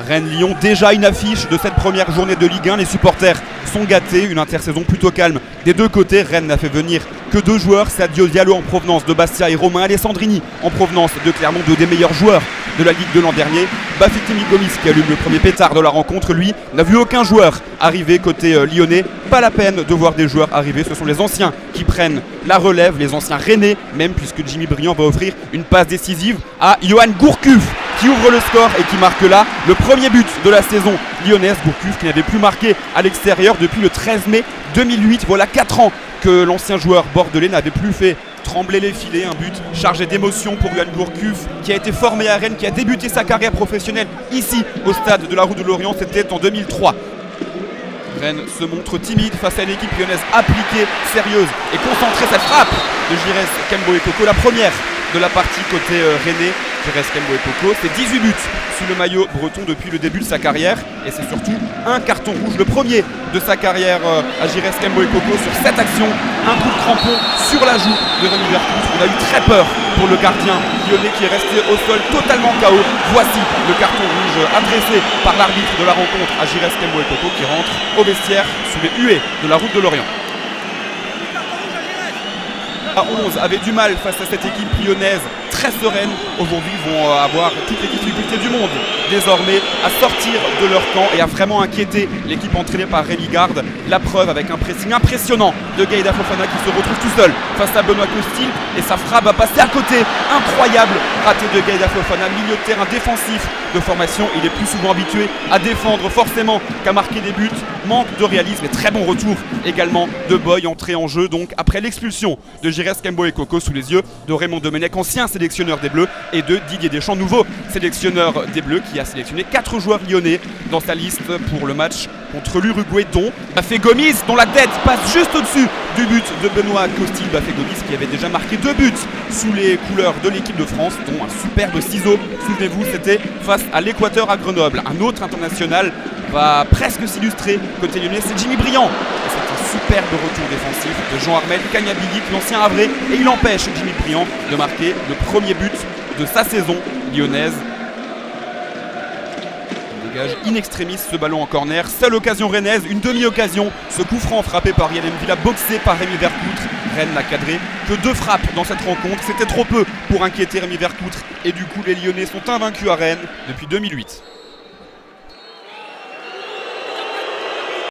Rennes-Lyon, déjà une affiche de cette première journée de Ligue 1. Les supporters sont gâtés, une intersaison plutôt calme des deux côtés. Rennes n'a fait venir que deux joueurs, Sadio Diallo en provenance de Bastia et Romain Alessandrini en provenance de Clermont, deux des meilleurs joueurs de la Ligue de l'an dernier. Bafétimi Gomis qui allume le premier pétard de la rencontre, lui, n'a vu aucun joueur arriver côté lyonnais. Pas la peine de voir des joueurs arriver, ce sont les anciens qui prennent la relève, les anciens rennais même, puisque Jimmy Briand va offrir une passe décisive à Yohan Gourcuff qui ouvre le score et qui marque là le premier but de la saison lyonnaise. Gourcuff qui n'avait plus marqué à l'extérieur depuis le 13 mai 2008. Voilà 4 ans que l'ancien joueur bordelais n'avait plus fait trembler les filets. Un but chargé d'émotion pour Yohan Gourcuff qui a été formé à Rennes, qui a débuté sa carrière professionnelle ici au stade de la Route de Lorient. C'était en 2003. Rennes se montre timide face à une équipe lyonnaise appliquée, sérieuse et concentrée. Cette frappe de Giresse Kembo Ekoko, la première de la partie côté rennais. Giresse Kembo Ekoko, c'est 18 buts sous le maillot breton depuis le début de sa carrière. Et c'est surtout un carton rouge, le premier de sa carrière à Giresse Kembo Ekoko sur cette action. Un coup de crampon sur la joue de Rémi Vercouttre. On a eu très peur pour le gardien lyonnais qui est resté au sol totalement KO. Voici le carton rouge adressé par l'arbitre de la rencontre à Giresse Kembo Ekoko qui rentre au vestiaire sous les huées de la Route de Lorient. À 11 avait du mal face à cette équipe lyonnaise très sereine. Aujourd'hui vont avoir toutes les difficultés du monde désormais à sortir de leur camp et à vraiment inquiéter l'équipe entraînée par Rémi Garde. La preuve avec un pressing impressionnant de Gaïda Fofana qui se retrouve tout seul face à Benoît Costil et sa frappe va passer à côté. Incroyable raté de Gaïda Fofana, milieu de terrain défensif de formation. Il est plus souvent habitué à défendre forcément qu'à marquer des buts. Manque de réalisme et très bon retour également de Boy, entré en jeu donc après l'expulsion de Giresse Kembo Ekoko sous les yeux de Raymond Domenech, ancien sélectionneur des Bleus, et de Didier Deschamps, nouveau sélectionneur des Bleus, qui a sélectionné 4 joueurs lyonnais dans sa liste pour le match contre l'Uruguay, dont Bafé Gomis, dont la tête passe juste au-dessus du but de Benoît Costil. Bafé Gomis qui avait déjà marqué 2 buts sous les couleurs de l'équipe de France, dont un superbe ciseau, souvenez-vous, c'était face à l'Équateur à Grenoble. Un autre international va presque s'illustrer côté lyonnais, c'est Jimmy Briand. Et c'est un superbe retour défensif de Jean-Armel Cagnabilic, l'ancien Havrais, et il empêche Jimmy Briand de marquer le premier but de sa saison lyonnaise. Il dégage in extremis ce ballon en corner. Seule occasion rennaise, une demi-occasion. Ce coup franc frappé par Yann Villa, boxé par Rémi Vercouttre. Rennes n'a cadré que 2 frappes dans cette rencontre. C'était trop peu pour inquiéter Rémi Vercouttre. Et du coup, les Lyonnais sont invaincus à Rennes depuis 2008.